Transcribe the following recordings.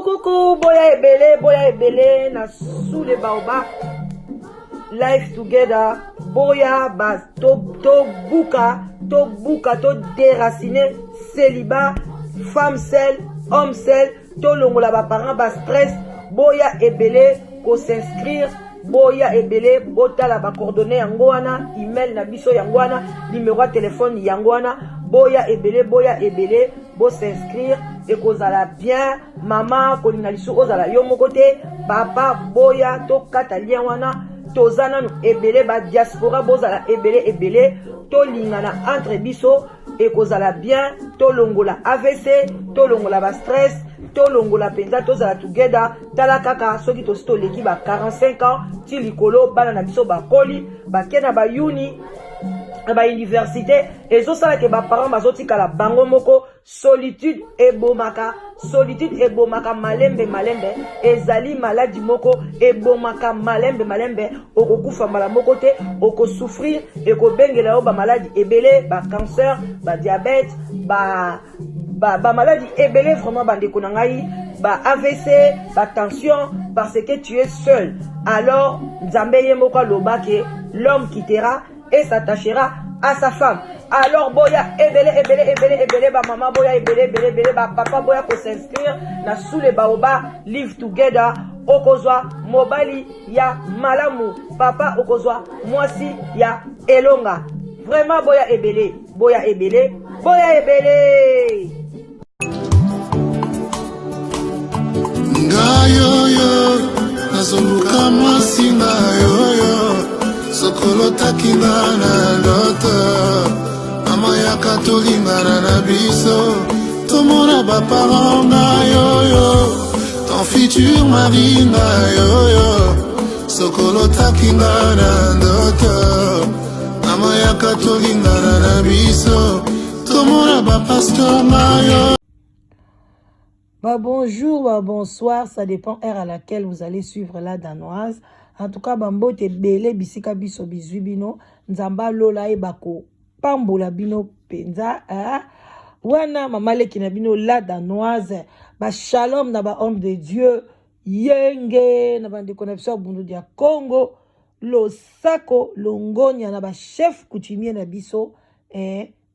Coucou, boya ebele, na sous les baobab, life together, boya, bas, to buka, to déraciner, célibat, femme seule, homme seul, to longola ba parents, ba stress, boya ebele, ko s'inscrire, boya ebele, botala ba coordonnées yangoana, email na biso yangoana, numéro de téléphone yangoana, boya ebele, bo s'inscrire, et kozala bien, maman, kolinalisu ozala yo mokote, papa, boya, to katalien wana, tozana no ebele, ba diaspora, bozala ebele, to lingana entre biso, et kozala bien, to longola AVC, to longola ba stress, to longola penza, to zala together, tala kaka, soki to sto leki ba 45 ans, ti likolo, bana na biso ba koli, ba kena ba uni, ba université, et zo sala ke ba parents bazoti kala bango moko, solitude ebomaka, malembe, ezali maladi moko, ebomaka malembe, okokufa mala moko te, oko souffrir, eko bengela ba maladi ebele, ba cancer, ba diabète, ba maladie ebele, vraiment bandeko na ngai, ba AVC, ba tension, parce que tu es seul. Alors, Nzambe ye moko aloba ke l'homme quittera et s'attachera à sa femme. Alors boya ebele, ba maman boya ebele, ba papa boya ko s'inscrire na sous les baobab, live together, okozwa mobali ya malamu, papa okozwa mwasi ya elonga. Vraiment boya ebele. Ngayoyo, nazoluka mwasi ngayoyo, sokolo takinga na loto, mama yaka tolingana na biso, tomona baparent ngayoyo, ton futur mari ngayoyo, sokolo takinga na loto, mama yaka tolingana na biso, tomona bapasteur ngayoyo. Bonjour, bonsoir, ça dépend heure à laquelle vous allez suivre la danoise. En tout cas, bambo te bele bisika biso bizubino, nzamba lola e bako pambola bino penza, wana mamale kina bino la danoise, ba shalom na ba homme de Dieu, yenge na bande connexion bundu dia Congo, lo sako longonya na ba chef coutumier na biso,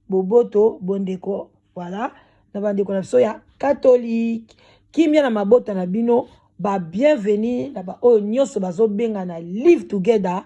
boboto bondeko, voilà, na bande connexion ya catholique, kimia na mabota na bino, ba bienvenue na ba o nyoso bazo benga na live together,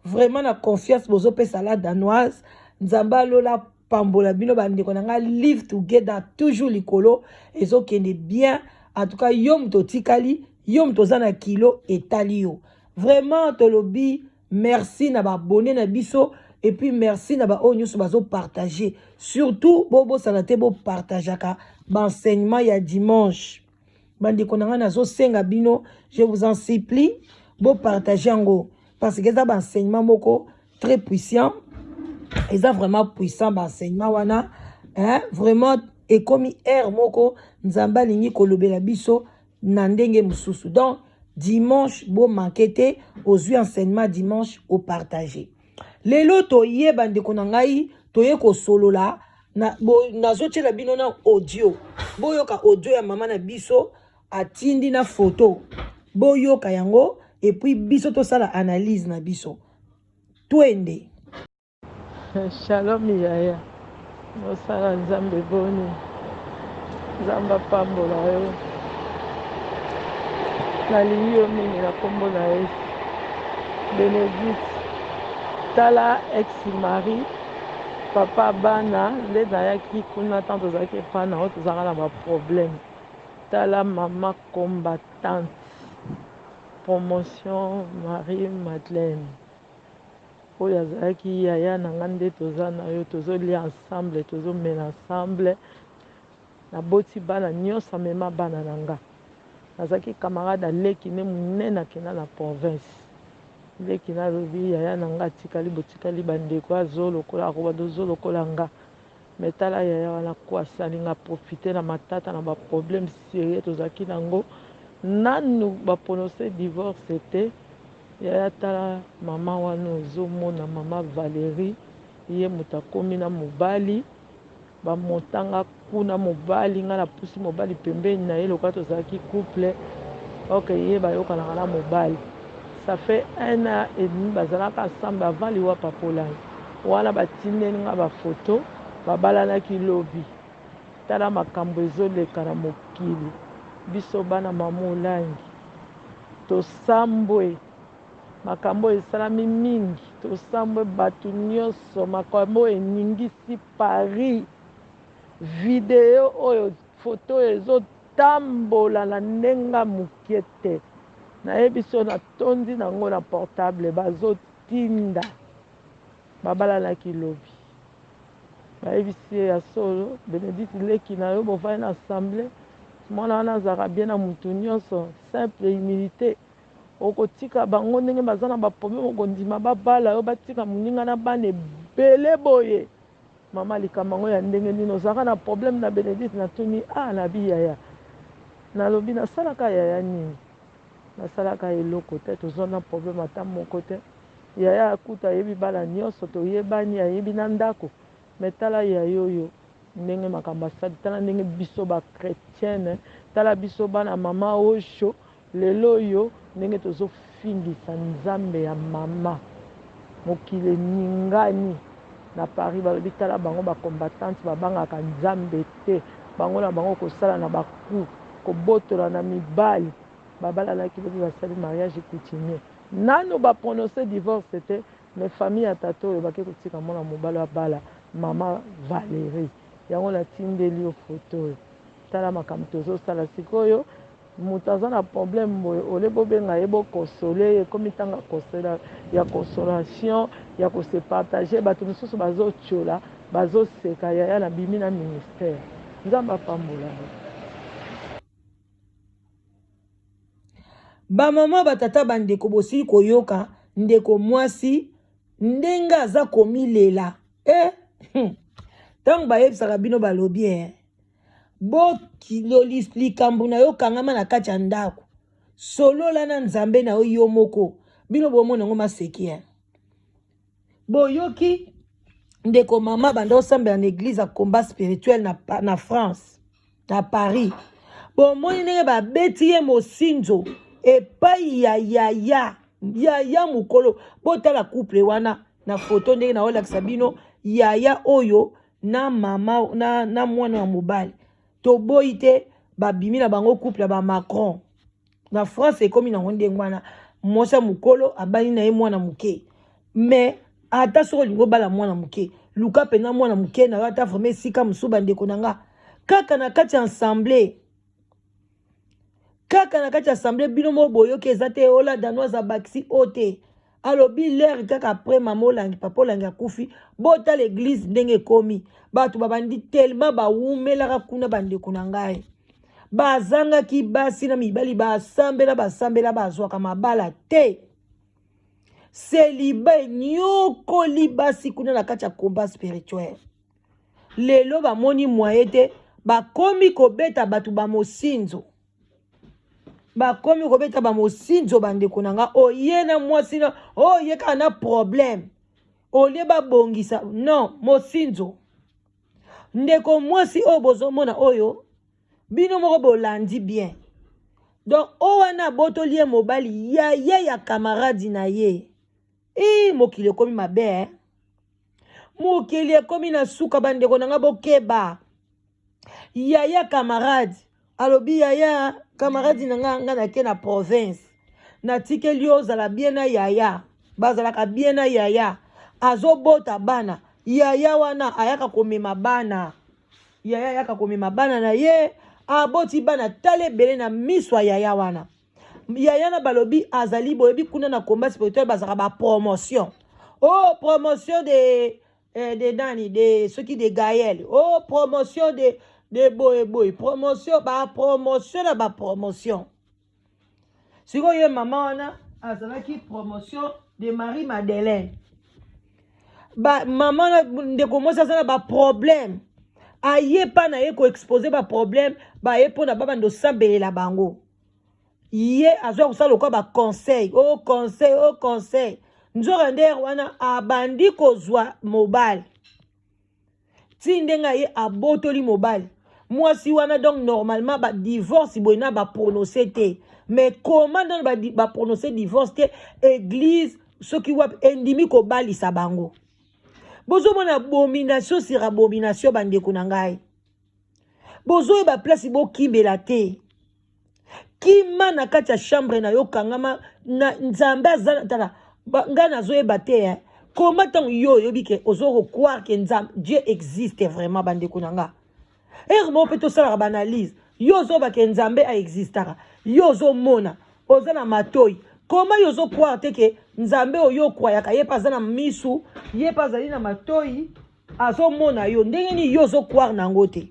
vraiment na confiance bozo pesa la danoise, nzamba lola pambola bino bandeko na nga live together toujours likolo, ezo kende bien, en tout cas yom to tikali, yom to zana kilo etali yo. Vraiment tolobi merci na ba abonné na biso, et puis merci na ba o nyoso bazo partager, surtout bobo sanate bo partageaka l'enseignement il y a dimanche. Bandeko nanga nazo senga bino, je vous en supplie, bo partager ngo, parce que ça enseignement moko très puissant, et ça vraiment puissant enseignement wana, vraiment et comme air moko nzamba lingi kolobela biso na ndenge mususu. Donc dimanche bo manquete aux enseignement dimanche au partager. Lelo to ye bandeko nangai to ye ko solo la na zoche la bino na audio, boyoka audio ya mama na biso atindi na photo, boyoka yango, et puis biso to sala analyse na biso twende. Shalom yaya, mosala nzambe boni, nzamba pambola yo, nalingi yo mingi na kombo na Yesu. Bénédicte tala ex-mari papa bana nde nayaki kuna ntango tozalaki fana oyo tozalaka na baproblème, tala mama combattante, promotion Marie Madeleine oyo azalaki yaya na nga nde toza na yo, tozolia ensemble, tozomena ensemble, naboti bana nyonso amema bana na nga, nazalaki camarade aleki nde monene akenda na province, leki nalobi yaya na nga atikali botikali bandeko azolokola akoba dozolokola nga, mais tala yaya wana kwasi alinga profite na matata na baproblème sérieux tozalaki nango nanu baprononce divorce te yaya tala mama wana ozomona mama Valérie ye moto akomi na mobali bamontanga kuna mobali nga na pusi mobali pembeni na ye loka tozalaki couple ok ye bayokanaka na mobali ça fait 1 an et demi bazalaka ensemble avant liwa papolani wana batindeli nga bafoto babalanaki lobi tala makambo ezoleka na mokili biso bana mama olangi tosambwe makambo esalami mingi tosambwe bato nyonso makambo eningisi Paris video oyo foto oyo ezotambola na ndenga mokie te nayebi so natondi nango na portable bazotinda babalanaki lobi bayebisi ye ya solo Bénédicte leki na yo bovai na assemblée mwana wana azalaka bien na mutu nyonso simple humilité okotika bango ndenge baza na baproblème okondima babala yo batika moninga na bana ebele boye mama likambo yango ya ndenge nini ozalaka na problème na Bénédicte natuni nabi yaya nalobi nasalaka yaya nini nasalaka eloko te toza na problème ata moko te yaya akuta ayebi bala nyonso toyebani ayebi na ndako me tala yaya oyo ndenge makambo asali tala ndenge biso bachrétienne tala biso bana mama osho lelo oyo ndenge tozofingisa nzambe ya mama mokili eningani na Paris balobi tala bango bacombattante babangaka nzambe te bango na bango kosala na baku kobotola na mibali babalalaki lobi basali mariage coutumier nano baprononce divorce te mais famille ya tata oyo bake kotika mwana mobali abala mama Valérie yango natindeli yo foto oyo tala makambo tozosala sikoyo moto aza na problème boye ole bobenga ye bokosole ekomi ntanga ya consolation ya kose partage bato mosusu bazotiola bazoseka yaya na bimi na ministère nzambe apambola bamama batata bandeko bosili koyoka ndeko mwasi ndenge aza komilela ntango bayebisaka bino balobi likambo na yo kangama na kati ya ndako solola na nzambe na yo moko bino bomona ngo maseki boyoki ndeko mama banda osambela na église ya combat spirituel na France na Paris bomoni ndenge babeti ye mosinzo epai ya yaya mokolo botala couple wana na foto ndenge na olakisa bino yaya oyo na mama na mwana wa mobali toboyi te babimi na bango couple ya ba Macron na France ekomi na ndenge wana mosa mokolo abali na ye mwana muke mais ata soko lingo bala mwana muke luka pena mwana muke na ata vraiment sika musuba ndeko nanga kaka na kati ensemble bino mo boyoki eza te ola danoise abaksi ote alobi l'air kaka après mama olangi papa olangi akufi bota l'église ndenge ekomi bato babandi tellement bawumelaka kuna bandeko na ngai bazangaki basi na mibali basambela bazwaka mabala te seliba enyokoli basi kuna na kati ya combat spirituel lelo bamoni mwaye te bakomi kobeta bato bamosinzo bandeko na nga oye na mwasi na oye kaka na problème olie babongisa non mosinzo ndeko mwasi oyo bozomona oyo bino moko bolandi bien donc owana botoli ye mobali ya camarade na ye mokili ekomi mabe mokili ekomi na suka bandeko na nga bokeba yaya camarade alobi yaya camarade na nga nake na province natikeli ozala bien na yaya bazalaka bien na yaya azobota bana yaya wana ayaka komema bana na ye aboti bana tala ebele na miso ya yaya wana yaya na balobi azali boyebi kuna na combat spirituel bazalaka bapromotion promotion de nani de soki de Gaël promotion de boy promotion na bapromotion sikoyo ye mama wana azalaki promotion de Marie Madeleine mama ndeko mwasi aza na baproblème aye pa na ye ko exposer ba problème ba ye pona baba ndo sambelela bango ye azwa kusala ko ba conseil conseil nzora nder wana abandi kozwa mobile tindenga ye abotoli mobile mwasi wana donc normalement ba divorce boyna ba prononcer te mais comment dans ba prononcer divorce te église ce qui wa endimi ko balisa bango bozo mona abomination sur abomination bande kunangai bozo e ba place bo kimbela te kima na kati ya chambre na yo kangama na nzambe azana tala ngana zo e bate comment tant yo yobi ke ozo croire que Dieu existe vraiment bande kunanga mo peto sala banalise yo zo ba ke nzambe a existara yo zo mona ozana matoi comment yo zo croire te ke nzambe oyo kwayaka ye pa zana misu ye pa zali na matoi azo mona yo ndenge ni yo zo croire nango te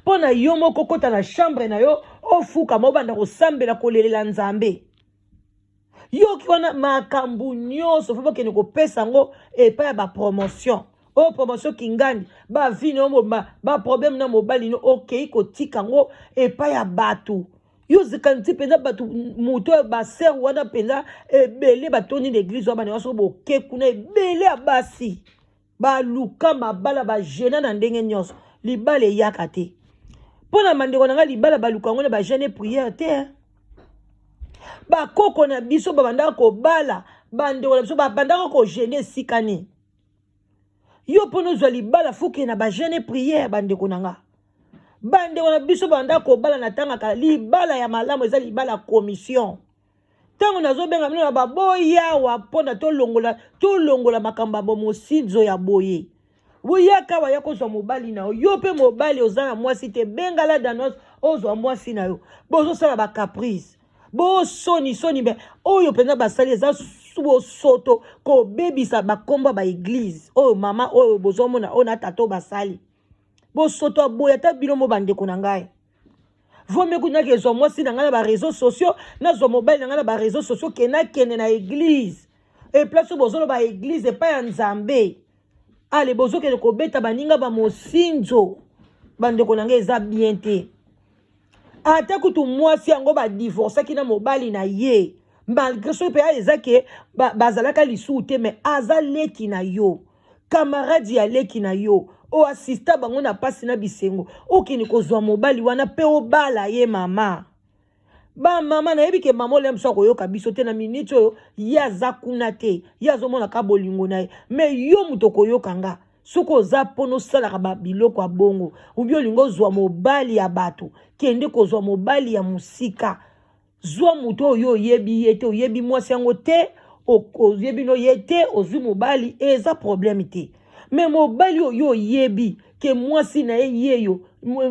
pona yo moko kota na chambre na yo ofuka mobanda kosambela kolelela nzambe yo ki wana makambu nyonso fo bakende kopesa ngo epa ya ba promotion o promotion kingandi ba vino ba problème na mobali no okei kotika ngo epa ya batu yo zikanti penza batu muto ba ser wana penza ebele batoni l'église wana waso boke kuna ebele abasi ba luka mabala ba jena na ndenge nyonso libale yakate pona mandeko nanga libala ba luka ngone ba jeune prière te ba koko na biso ba banda ko bala bande wala biso ba banda ko jeune sikani yo pono zwa libala fuke na ba jeune prière bande konanga bande wana biso banda ko bala na tanga kala libala ya malamu eza libala commission tango nazo benga mino na baboya wa pona to longola makamba bo mosinzo ya boye boyaka wa yako zwa mobali na yo pe mobali ozana mwasi te bengala danos ozwa mwasi na yo bozo sala ba caprice bo soni be oyo pena basali eza subo soto ko bebisa bakomba ba église oyo mama oyo bozo mona ona tato basali bo soto boya ta bilomo bande kunangai vome kuna ke zo mwasi na ngala ba réseaux sociaux na zo mobile na ngala ba réseaux sociaux kene na église et place bozo ba église e pa ya nzambe ale bozo ke ko beta baninga ba mosinzo bande kunangai eza bien te ata kutu mwasi yango ba divorce kina mobali na ye malgré so pe ezake bazalaka lisu te mais azaleki na yo camarade ya leki na yo o assista bango na pasi na bisengo okini kozwa mobali wana pe obala ye mama ba mama na yebi ke mama ole mso koyoka biso te na minute oyo ya zakuna te ya zo mona ka bolingo na ye mais yo muto koyoka nga soko za pono sala ka biloko ya bongo ubio lingo zwa mobali ya bato kende kozwa mobali ya musika zwa muto oyo yebi yete oyebi mwasi yango te oyebi no yete ozwi mobali eza problème te mais mobali oyo yebi ke mwasi na ye yeyo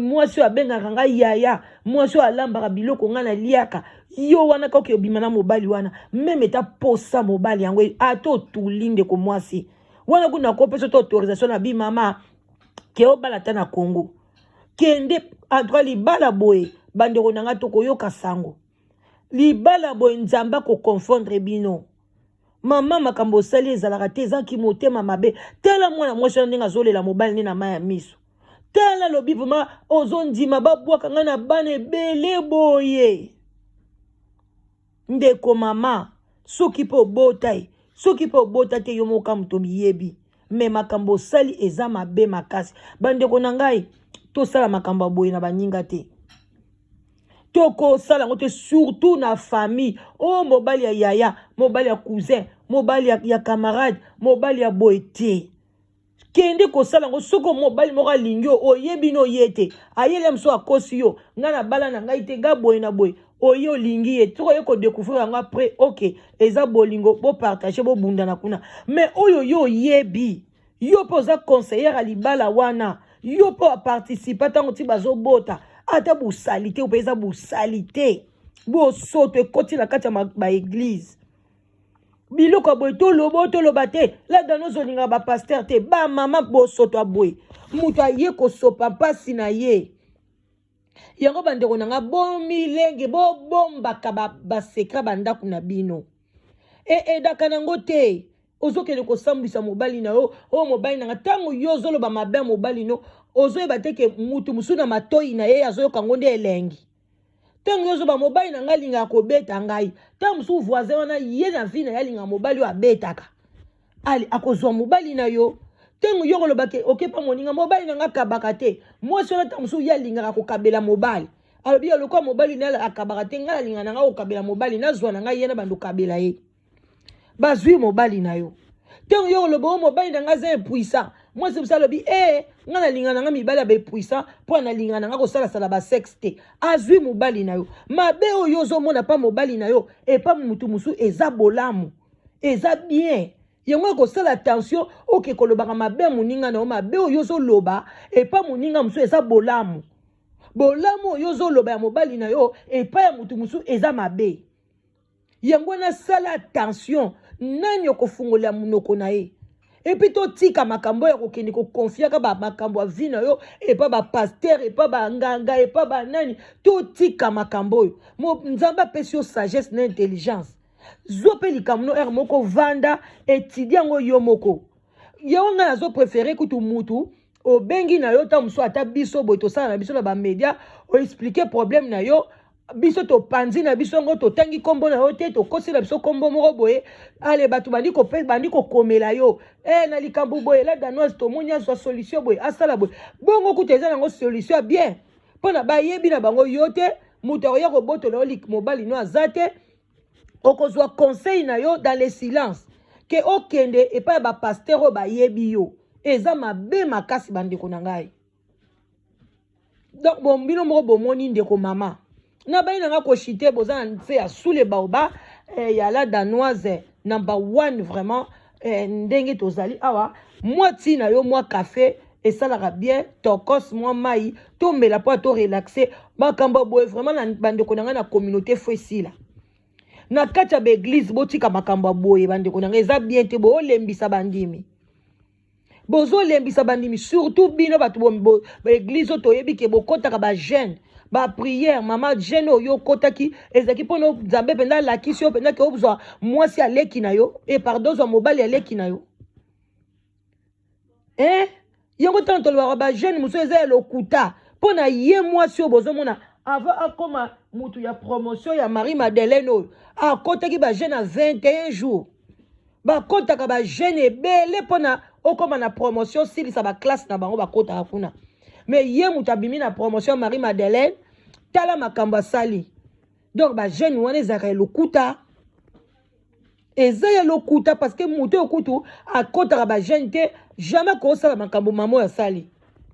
mwasi abengaka ngai yaya mwasi alambaka biloko nga na liaka yo wana koki obima na mobali wana meme ta posa mobali yango ato tulinde ko mwasi wana kuna kopesa to autorisation na bi mama ke obala ta na Congo kende entre libala boye bandeko nanga to koyoka sango libala boye nzamba ko confondre bino mama makambo sali ezalaka te ezaki motema mabe tela mwana mwasi ndenge azolela mobali ne na maya miso tela lobi vraiment ozondima babwaka nga na bana ebele boye ndeko mama soki po bota te yo moka moto miyebi me makambo sali eza mabe makasi bandeko na ngai tosala makambo boye na baninga te toko sala ngote surtout na famille mobali ya yaya mobali ya cousin mobali ya camarade mobali ya boete kende ko sala ngo soko mobali moka lingyo oyebi no yete ayele mso akosi yo ngana bala na ngai te ga boye na boye oyo lingi ye toko yeko découvrir nga après OK eza bolingo bo partager bo bunda na kuna mais oyo yo yebi yo poza conseillère à libala wana yo po participer tango ti bazo bota ata busalite ou peza busalite bo soto ekoti na kati ya ba église biloko boy to loba te la dano zolinga ba pasteur te ba mama bo soto aboy muto aye ko sopa pasi na ye yango bandeko nanga bomi lenge bo bomba ka ba secret bandako na bino daka nango te ozokele ko sambisa mobali na yo mobali nanga tango yo zolo ba mabe mobali no ozoyeba te ke mutu mosusu na matoi na ye azoyoka ngo nde elengi ntango yozoba mobali na ngai alingaka kobeta ngai ntango mosusu voisin wana ye na vi na ye alingaka mobali oyo abetaka ali akozwa mobali na yo ntango yo koloba ke okepa moninga mobali na ngai akabaka te mwasi wana ntango mosusu ye alingaka kokabela mobali alobi alokola mobali na akabaka te ngai alingaka na ngai kokabela mobali nazwa na ngai ye na bando kabela ye bazwi mobali na yo ntango yo koloba o mobali na ngai aza impuissant mwasi mosusu alobi ngai nalinga na ngai mibali ya baimpuissant mpo nalinga na ngai kosalasala basexe te azwi mobali na yo mabe oyo ozomona pa mobali na yo epa mutu mosusu eza bolamu eza bien yango ekosala attention oke kolobaka mabe moninga na yo mabe oyo ozoloba epa moninga mosusu eza bolamu bolamu oyo ozoloba ya mobali na yo epa ya mutu mosusu eza mabe yango nasala attention nani okofungola munoko na ye epi totika makambo ya kokende kokonfiaka makambo ya vi na yo epa bapaster epa banganga epa banani totika makambo oyo nzambe apesi yo sagesse na intelligence zwa mpe likambo no ere moko vanda etidi yango yo moko yango ngai nazoprefere kutu mutu obengi na yo ntango mosusu ata biso boye tosala na biso na bamedia oexplike problème na yo biso topanzi na biso ngo totangi kombo na yo te tokosi na biso kombo moko boye ale bato bandi kokomela yo na likambo boye la danoise tomoni azwa solution boye asala boye bongo kuta eza nango solution bien mpona bayebi na bango yo te moto akoya kobotola yo mobali no aza te okozwa conseil na yo dans le silence ke okende epai ya bapaster oyo bayebi yo eza mabe makasi bandeko na ngai donc bombino moko bomoni ndeko mama na bayi na nga koshite boza na nse ya sule baoba ya la danoise number 1 vraiment ndenge tozali awa mwa ti na yo mwa café esalaka bien tokos mwa mai tomela mpo to relaxe makambo boye vraiment na bandeko na nga na communauté fo esila na kati ya baeglise botika makambo boye bandeko na nga eza bien te boolembisa bandimi bozolembisa bandimi surtout bino bato baeglise oyo toyebi ke bokotaka bajeune baprière mama jeune oyo kotaki ezaki mpono nzambe mpenza alakisi yo mpenza ke obozwa mwasi aleki na yo pardon ozwa mobali aleki na yo yango ntango tolobaka bajeune mosusu eza ya lokuta mpo na ye mwasi oyo bozomona avant akoma mutu ya promotion ya Marie Madeleine oyo akotaki bajeune na 21 jours bakotaka bajeune ebele mpo na okoma na promotion silisa baklasse na bango bakotaka kuna mais ye mutu abimi na promotion Marie Madeleine tala makambo asali donc bajeune wana ezalaka ya lokuta eza ya lokuta parce que mutu okutu akotaka bajeune te jamais koosala makambo mama oyo asali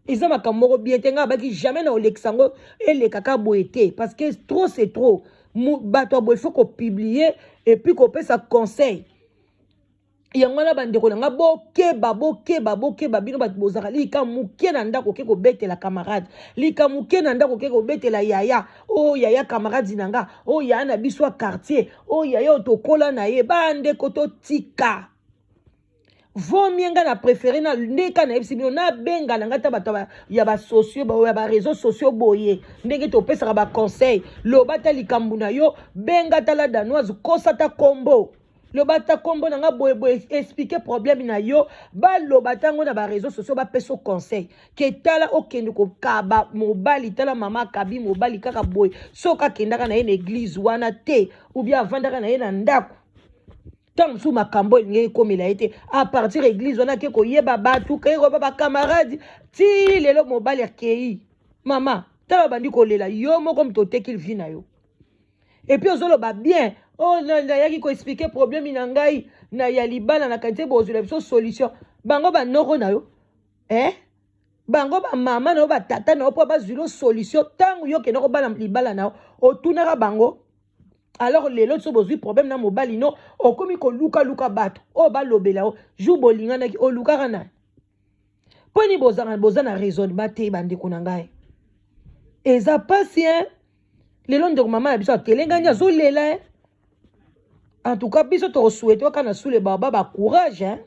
eza makambo moko bien te ngai abaki jamais na olekisa yango elekaka boye te parce que trop c'est trop bato aboye faut kopublier et puis kopesa conseil yango wana bandeko na nga bokeba bino bato bozaka lika moke na ndako oke kobetela camarade lika moke na ndako oke kobetela yaya yaya camarade na nga yaya na biso ya quartier yaya otokola na ye bandeko totika vomie nga na préféré na ndeka na yebisi bino nabenga na nga ta bato ya basosio ya bareseau sociaux boye ndenge topesaka baconseil loba ta likambo na yo benga tala danoise kosa ta kombo loba ta kombo na nga boye expliquer problème na yo baloba tango na bareseau sociaux bapesa conseil ke tala okende kokaba mobali tala mama akabi mobali kaka boye soki akendaka na ye na église wana te ou bien avandaka na ye na ndako tant sous makambo elingi ekomela ye te a partir église wana ke koyeba bato kekoba bacamarade ti lelo mobali akei mama tala bandi kolela yo moko moto oteki vi na yo et puis ozoloba bien nayaki koexplike problème na ngai na ya libala na kantie bozwela biso solution bango banoko na yo bango bamama na yo batata na yo mpo bazwilo solution ntango yo kende kobala libala na yo otunaka bango alors lelo so bozwi problème na mobali no okomi koluka bato balobela o jour bolinganaki olukaka nani poni boza na raisonnement te bandeko na ngai eza pasi lelo ndeko mama na biso atelengani azolela en tout cas biso tokosouhaite kaka na sule baba courage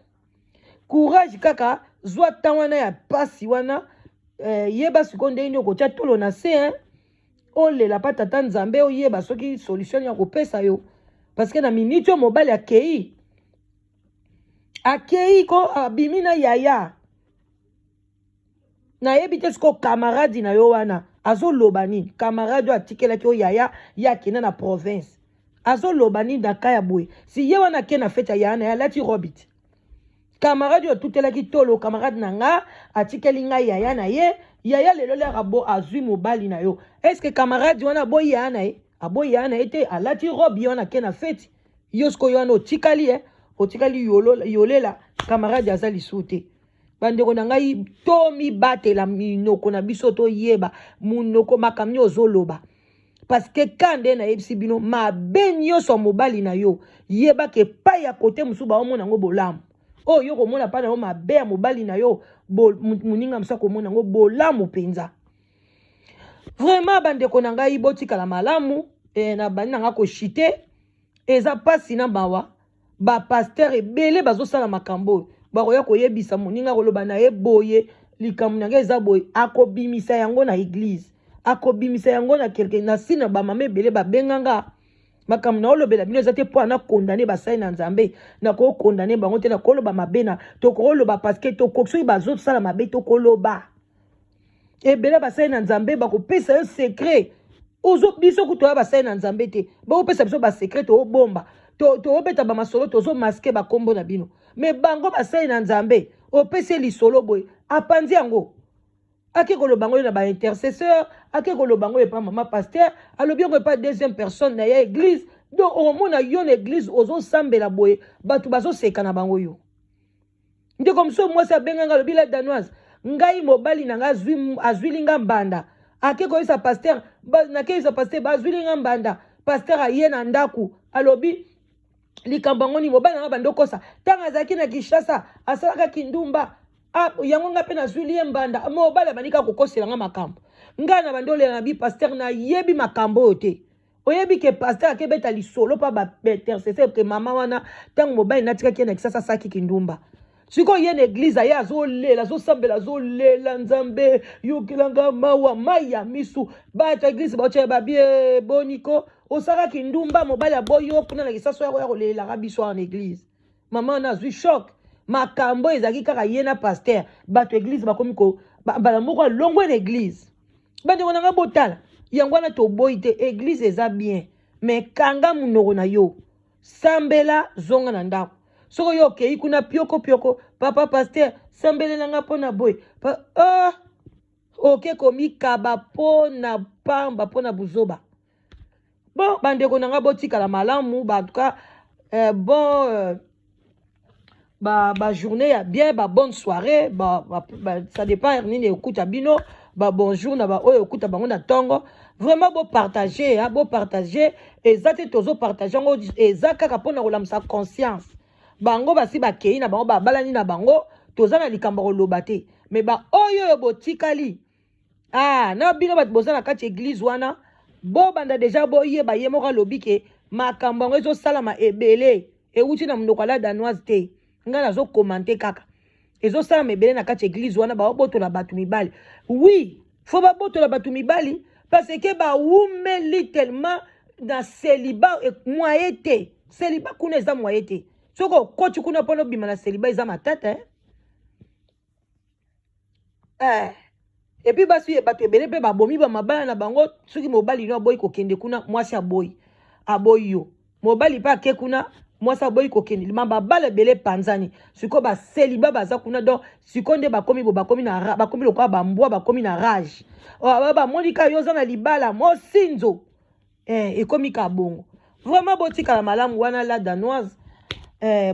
courage kaka zwa ntan wana ya pasi wana yeba sikoyo ndenge okotya tolo na se olela pa tata nzambe oyeba soki solution ya kopesa yo parce que na minute yo mobali akei ko abimi na yaya na yebite siko camarade na yo wana azo lobani camarade atikela ki yaya ya kina na province azo lobani na kaya boy si ye wana ke na feta ya na ya lati robit camarade yo tutela ki tolo camarade na nga atikeli nga yaya na ye yaya lelo le rabo azui mobali na yo est-ce que camarade wana boy ya na ye aboy ya na ete alati robe yo na ke na feti yo sko yo no tikali otikali yolela camarade azali sute bandeko na ngai to mi batela minoko na biso to yeba munoko makamni ozoloba parce que kande na yebisi bino mabe nyonso mobali na yo yeba ke pa ya kote musuba omona ngo bolamu oh yo komona pa na yo mabe ya mobali na yo muninga msa komona ngo bolamu penza vraiment bandeko na ngai botikala malamu na bani na nga ko shite eza pasi na bawa ba pasteur ebele bazosala makambo bakoya koyebisa moninga koloba na ye boye likambo na ngai eza boye akobimisa yango na église akobimisa yango na quelque na sina bamama ebele babenganga makambo na olobela bino eza te mpo ana kondane basali na nzambe na kokondane bango te na koloba mabe na tokoloba parceke soki bazosala mabe tokoloba ebele basali na nzambe bakopesa yo secret biso kutoya basali na nzambe te bakopesa biso basecret toobomba toobeta bamasolo tozomaske bakombo na bino me bango basali na nzambe opesi lisolo boye apanzi yango ake koloba ngo na baintercesseur ake koloba ngo epa mama pasteur alobi yango epa deuxième personne na ya église donc omona yo na église ozosambela boye bato bazoseka na bango yo ndeko mosusu mwasi abenganga alobi la danoise ngai mobali na nga azwili nga mbanda ake koyisa pasteur nakeyisa pasteur bazwili nga mbanda pasteur aye na ndaku alobi likambo yango ni mobali nanga bandokosa ntango azalaki na Kinshasa asalaka kindumba yango nga mpe nazwili ye mbanda mobali abandika kokosela nga makambo ngai na bandolela na bi pasteur nayebi makambo oyo te oyebi ke pasteur akebeta lisolo mpa baintercesseur ke mama wana ntango mobali natikaki ye na Kinshasa asaki kindumba sikoyo ye na église aye azolela azosambela azolela nzambe yokelanga mawa mai ya misu bato église baotya babie boniko osakaki ndumba mobali aboyi yo mpona na kisaso yako ya kolelaka biso wana église mama wana azwi shock makambo ezalaki kaka ye na pasteur bato église bakomi bala moko alongwe na église bandeko nanga botala yango wana toboyi te église eza bien me kanga munoko na yo sambela zonga na ndako soko yo okei kuna pioko papa pasteur sambelelanga mpo na boye oke komikaba mpo na pamba mpo na buzoba bon bandeko nanga botikala malamu batuka bon journée ya bien bonne soirée ça dépend nini okuta bino bonjour na oyo okuta bango na tongo vraiment partager eza te tozo partager ngo eza kaka mpona kolamisa conscience bango basi bakei na bango babalani na bango toza na likambo koloba te me oyo botikali na bino bato boza na kati église wana banda deja boyeba ye moko alobi ke makambo yango ezosalama ebele euti na monoko ala danoise te ngai nazokomante kaka ezosalama ebele na kati église wana baobotola bato mibali oui fo babotola bato mibali parce que bawumeli tellement na célibat moye te célibat kuna eza moye te soki okoti kuna mpona obima na célibat eza matata et puis basi bato ebele mpe babomi bamabala na bango soki mobali no aboyi kokende kuna mwasi aboyi yo mobali mpe ake kuna mwasi aboyi kokende lima babala ebele panzani sikoyo baseliba baza kuna donc sikoyo nde bakomi lokola bambwa bakomi na rage bamoni ka yo oza na libala mosinzo ekomi ka bongo vraiment botikala malamu wana la danoise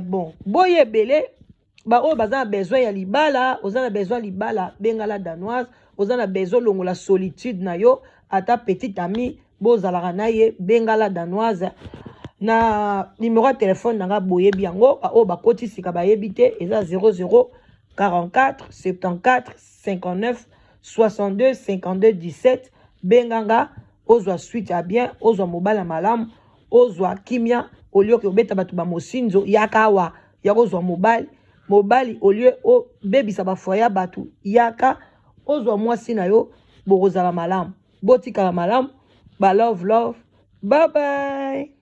bon boye ebele oyo baza na besoin ya libala oza na besoin libala benga la danoise oza na besoin longola solitude na yo ata petite ami bozalaka na ye benga la danoise na numéro ya telefone nanga boyebi yango oyo bakoti sika bayebi te eza 00 44 74 59 62 52 17 benganga ozwa suite ya bien ozwa mobala malamu ozwa kimia olio obeta bato bamosinzo yaka awa ya kozwa mobali olio obebisa bafoya bato yaka ozwa mwasi na yo bokozala malamu botikala malamu love bye bye.